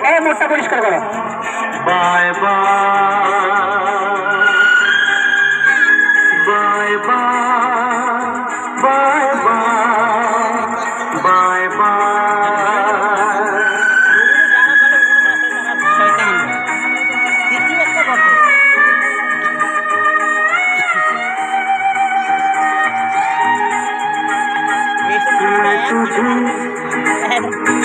এই মুখটা পরিষ্কার করো। Bye bye bye bye bye bye bye.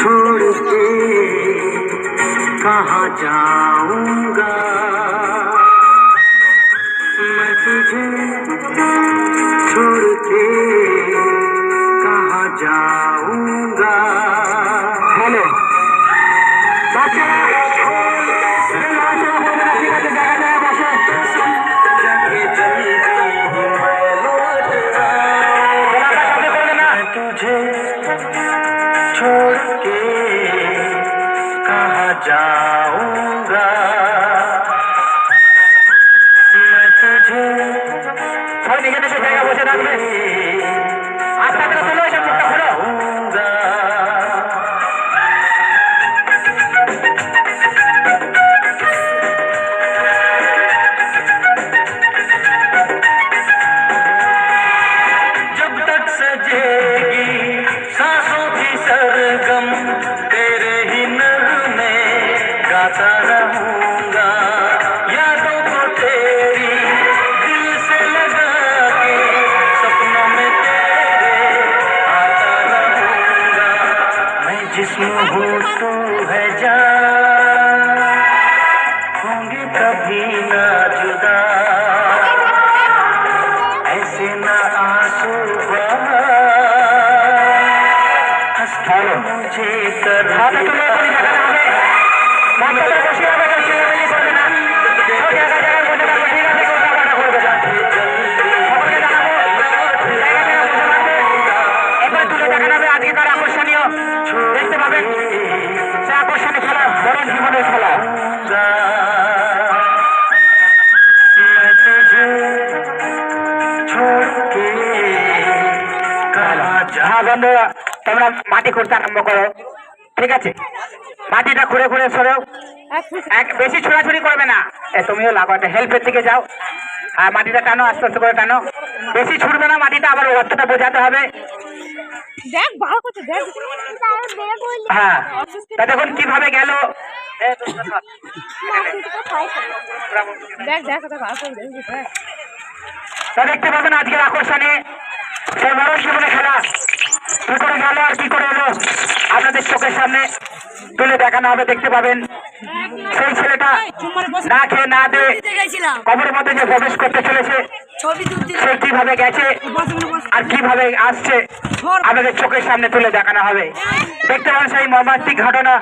छोड़ के कहाँ जाऊंगा मैं तुझे छोड़ के कहाँ जाऊंगा। हेलो तुझे छोड़ के कहाँ जाऊंगा मैं तुझे। সবাই নিজে নিজে জায়গা বসে থাকবে। আস্তে আস্তে তুলো, এসব মুখটা খোলো। जब तक सजेगी सांसों की सरगम तेरे ही नगमे गाता रहूंगा। यादों को तेरी दिल से लगा के सपनों में तेरे आता रहूंगा। मैं जिस्म हूँ तू है जान होंगे कभी ना जुदा। ऐसे ना आंसू बहा हंसता मुझे कर আজকের আকর্ষণীয় দেখতে পাবেন, সে আকর্ষণীয় খেলা বরং জীবনের খেলা। मैं तुझे छोड़ के कहाँ जा। হ্যাঁ বন্ধুরা, তোমরা মাটি খুঁড়তে আরম্ভ করো, ঠিক আছে? মাটিটা খুঁড়ে খুঁড়ে সরো, বেশি ছোড়াছুড়ি করবে না। তুমিও লাগাতে হেল্পের দিকে যাও, আর মাটিটা টানো, আস্তে আস্তে করে টানো, বেশি ছুটবে না মাটিটা, আবার অর্থটা বোঝাতে হবে। দেখ ভালো করতে দেখ। হ্যাঁ, তা দেখুন কিভাবে গেল। দেখ দেখ ওটা ভালো করে দেখ। তা দেখতে পাবেন আজকের আকর্ষণে সেই বড় জীবনে খেলা কি করে গেল আর কি করে এলো আপনাদের চোখের সামনে তুলে দেখানো হবে। দেখতে পাবেন সেই ছেলেটা না খেয়ে না দিয়ে কবরের মধ্যে যে প্রবেশ করতে চলেছে, সে কিভাবে গেছে আর কিভাবে আসছে আপনাদের চোখের সামনে তুলে দেখানো হবে। দেখতে পাবেন সেই মর্মান্তিক ঘটনা,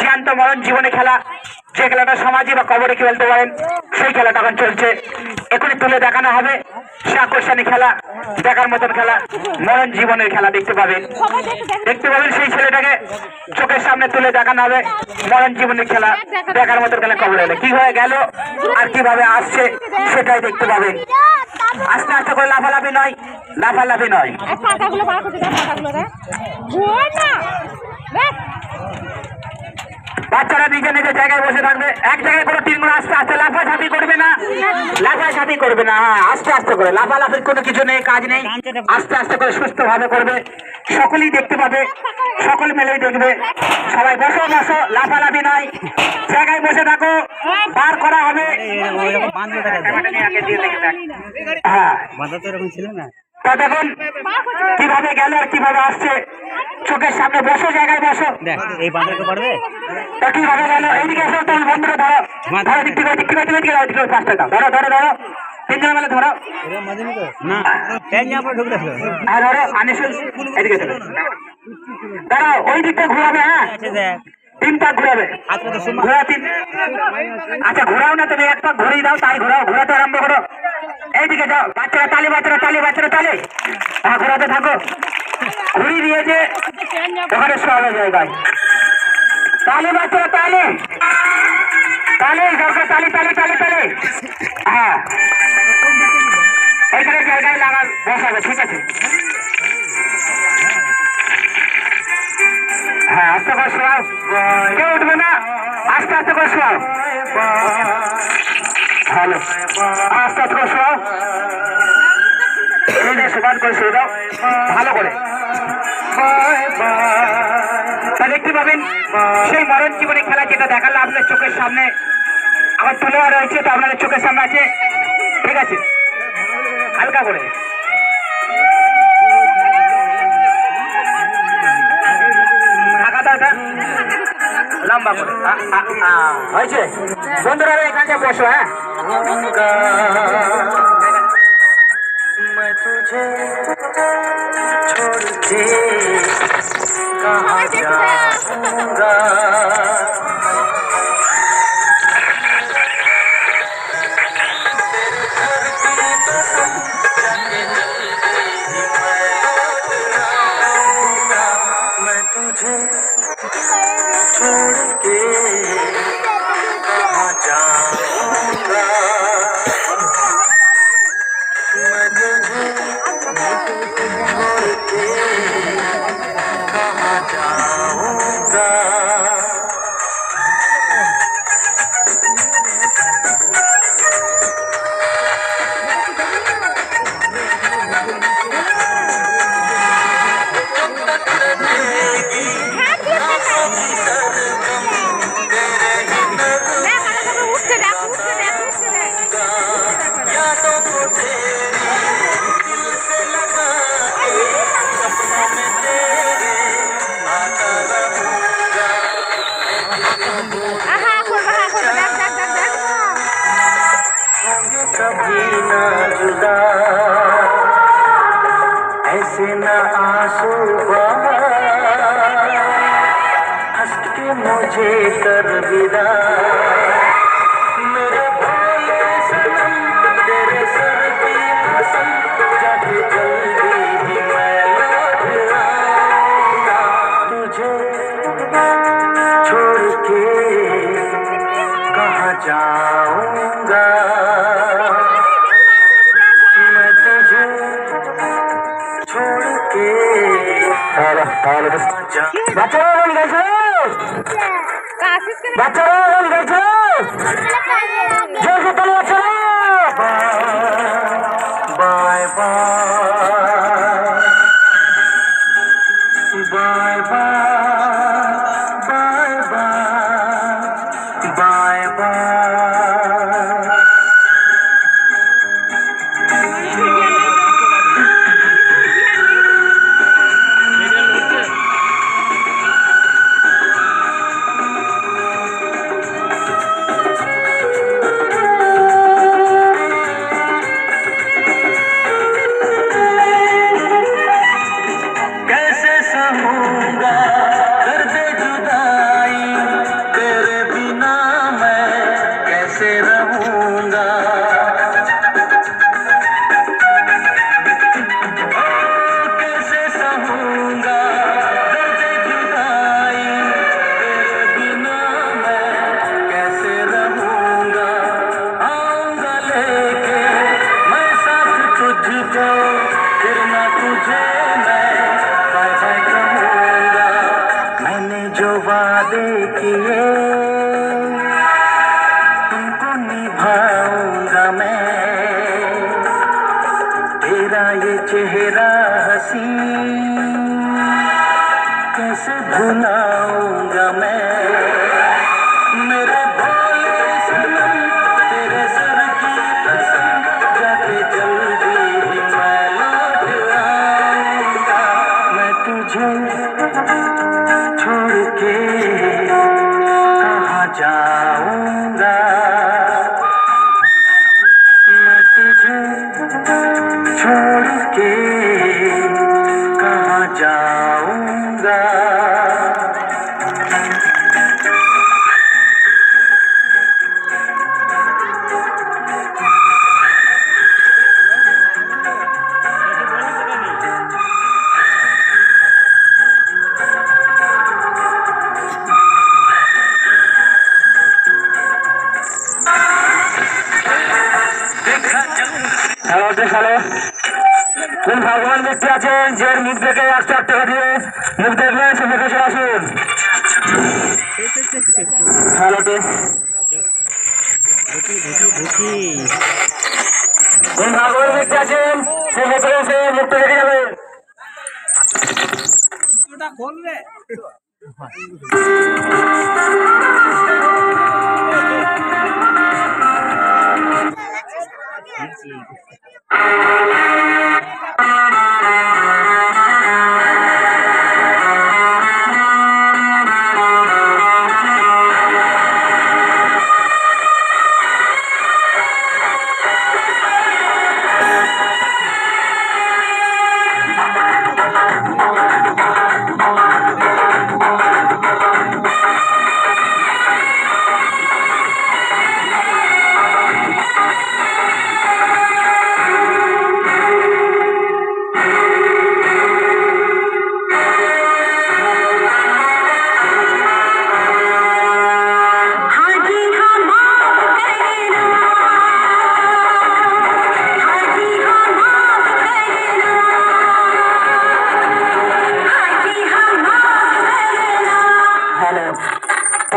জ্যান্ত মরণ জীবনে খেলা, যে খেলাটা সমাজে বা কবরে খেলতে পারেন, সেই খেলাটা এখন চলছে, এখনই তুলে দেখানো হবে। সে আকর্ষণীয় খেলা, দেখার মতন খেলা, মরণ জীবনের খেলা দেখতে পাবেন। দেখতে পাবেন সেই ছেলেটাকে চোখের সামনে তুলে দেখানো হবে, মরণ জীবনের খেলা, দেখার মতন খেলা কবরে এলে কি হয়ে গেল আর কিভাবে আসছে সেটাই দেখতে পাবেন। আস্তে আস্তে করে লাফালাফি নয়, লাফালাফি নয়। পাতাগুলো বার করতে দেখ, পাতাগুলো দেখ। ভুল না দেখ। বাচ্চারা নিজে নিজের জায়গায় বসে থাকবে, এক জায়গায় করে তিনগুলো আস্তে আস্তে, লাফাঝাপি করবে না, লাফাঝাপি করবে না। হ্যাঁ, আস্তে আস্তে করে, লাফালাফির কোনো কিছু নেই, কাজ নেই, আস্তে আস্তে করে সুস্থ ভাবে করবে। সকলেই দেখতে পাবে, সকল মিলেই দেখবে। সবাই বসো বসো, লাফালাফি নয়, জায়গায় বসে থাকো, বার করা হবে। হ্যাঁ, তা দেখুন কিভাবে গেল আর কিভাবে আসছে চোখের সামনে। বসো, জায়গায় বসো। তা কিভাবে গেল, এইদিকে এসো, তুমি বন্ধুরা ধরো, ধরো, দিক থেকে দিক থেকে দিক থেকে দিক থেকে পাঁচটা দাও, ধরো ধরো ধরো, তিনজন মিলে ধরো। হ্যাঁ ধরো, আনিসুল এদিকে চলো, দাঁড়াও, ওই দিকটা ঘুরাবে। হ্যাঁ, তিনটা ঘুরাবে, ঘোরা তিন। আচ্ছা ঘোরাও না, তুমি এক পাক ঘুরিয়ে দাও, তাই ঘোরাও, ঘোরাতে আরম্ভ করো। এইদিকে যাও, বাচ্চারা তালি, বাচ্চারা তালি, বাচ্চারা তালি। হ্যাঁ, ঘোরাতে থাকো, ঘুরিয়ে দিয়েছে ওখানে শোয়াবে জায়গায়। তালি বাচ্চারা তালি, তালি সরকার, তালি তালি তালি তালি। হ্যাঁ, এইখানে জায়গায় লাগা বসাবে, ঠিক আছে? হ্যাঁ, আস্তে করে শোয়াও, কেউ উঠবে না। শোয়াও। ভালো, আস্তে আস্তে করে শোয়াও। এই যে সমান করে শুয়ে দাও ভালো করে। তা দেখতে পাবেন সেই মরণ জীবনে খেলা যেটা দেখালো আপনাদের চোখের সামনে আমার তুলে রয়েছে, তো আপনাদের চোখের সামনে আছে। ঠিক আছে, হালকা করে ঢাকা দাও, এটা লম্বা করে হয়েছে। বন্ধুরা এখানে বসো। হ্যাঁ, मैं तुझे छोड़ के कहाँ जाऊंगा। मैं तुझे छोड़ के कहाँ जाऊंगा। मैं तुझे छोड़ के कहाँ जाऊंगा। উঠছে দেখ, উঠছে দেখ, উঠছে দেখ। यादों को तेरी दिल से लगा के सपनों में तेरे आता रहूंगा। আহা করবো, হা করবো, দেখ দেখ দেখ দেখ। होंगे कभी ना जुदा, ऐसे ना आंसू बहा, हंस के मुझे कर विदा। मेरे भोले सनम तेरे सर की कसम, जाके जल्दी ही मैं लौट आऊंगा। तुझे छोड़ के कहाँ जाऊंगा। मैं तुझे छोड़ के তাহলে বাচ্চারা বল গেছে, কাশিস করে বাচ্চারা বল গেছে, জোরসে বলো বাচ্চারা। Bye bye bye bye bye bye. कैसे सहूंगा दर्द जुदाई, तेरे बिना मैं कैसे रहूंगा। ओ कैसे सहूंगा दर्द जुदाई, तेरे बिना मैं कैसे रहूंगा। आऊंगा लेके मैं साथ तुझको, फिर ना तुझे मैं बाय बाय कहूंगा। मैंने जो वादे किए तुमको निभाऊंगा मैं, तेरा ये चेहरा हंसी कैसे भुलाऊंगा मैं। मेरे भोले सनम तेरे सर की कसम, जाके जल्दी ही मैं लौट आऊंगा। मैं तुझे छोड़ के कहाँ जाऊंगा। मैं तुझे छोड़ के कहाँ जाऊंगा। হ্যালো, কোন ভগবান ব্যক্তি আছেন যে মুখ দেখে 108 টাকা দিয়ে মুখ দেখলেন সে মুখে আসুন। হ্যালো। সে ভেতরে এসে মুক্ত রেখে যাবে।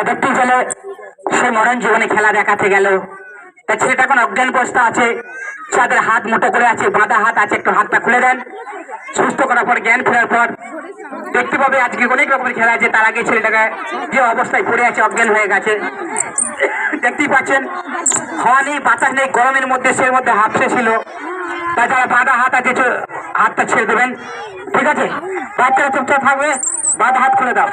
দেখতে গেলে সে মরণ জীবনে খেলা দেখাতে গেল, তা ছেলেটা এখন অজ্ঞান অবস্থা আছে, তাদের হাত মুঠো করে আছে, বাঁধা হাত আছে, একটু হাতটা খুলে দেন। সুস্থ করার পর জ্ঞান ফেরার পর দেখতে পাবে আজকে অনেক রকমের খেলা আছে। তার আগে ছেলেটাকে যে অবস্থায় পড়ে আছে অজ্ঞান হয়ে গেছে দেখতেই পাচ্ছেন। হাওয়া নেই, বাতাস নেই, গরমের মধ্যে সে মধ্যে হাফসে ছিল। তাছাড়া বাঁধা হাত আছে, হাতটা ছেড়ে দেবেন, ঠিক আছে? বাচ্চারা চুপচাপ থাকবে, বাঁধা হাত খুলে দাও।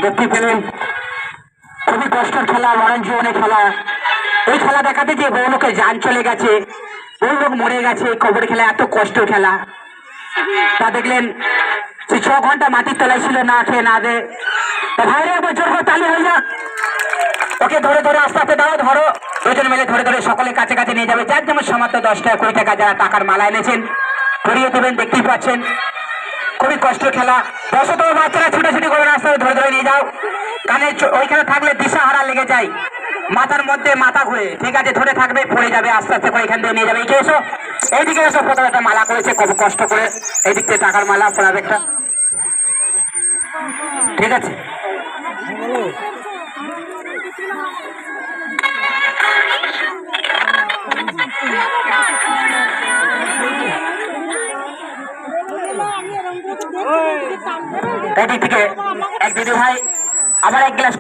দেখতে পেলেন খুবই কষ্টের খেলা, মরণ জীবনের খেলা। এই খেলা দেখাতে যে বহু লোকের জান চলে গেছে, বহু লোক মরে গেছে। কবর খেলা এত কষ্টের খেলা, তা দেখলেন সে 6 ঘন্টা মাটির তলায় ছিল, না খেয়ে না দে। ভাইরে একবার জোর করে তালি হয়ে যাক। ওকে ধরে ধরে আস্তে আস্তে দাও, ধরো, দুজন মিলে ধরে ধরে সকলে কাছে কাছে নিয়ে যাবে। যার যেমন সামান্য 10 টাকা 20 টাকা যারা টাকার মালা এনেছেন ধরিয়ে দেবেন। দেখতেই পাচ্ছেন খুবই কষ্টের খেলা। বসো, তোমার বাচ্চারা ছুটাছুটি করে রাস্তা ধরে ধরে নিয়ে যাও। কানে ওইখানে থাকলে দিশাহারা লেগে যায়, মাথার মধ্যে মাথা ঘুরে, ঠিক আছে? ধরে থাকবে, পড়ে যাবে, আস্তে আস্তে করে এখান থেকে নিয়ে যাবে। এদিকে এসো, এইদিকে এসো। প্রথমে একটা মালা করেছে খুব কষ্ট করে, এইদিক থেকে টাকার মালা পড়াবে একটা, ঠিক আছে? এদিক থেকে এক দিদি ভাই আবার এক গ্লাস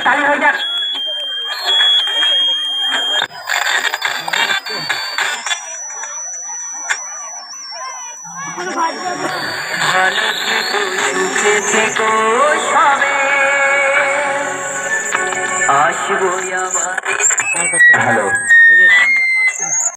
তালি হয়ে যাক। ভালো থেকো, সুখে থেকো, সবে আসবো আবার। হ্যালো।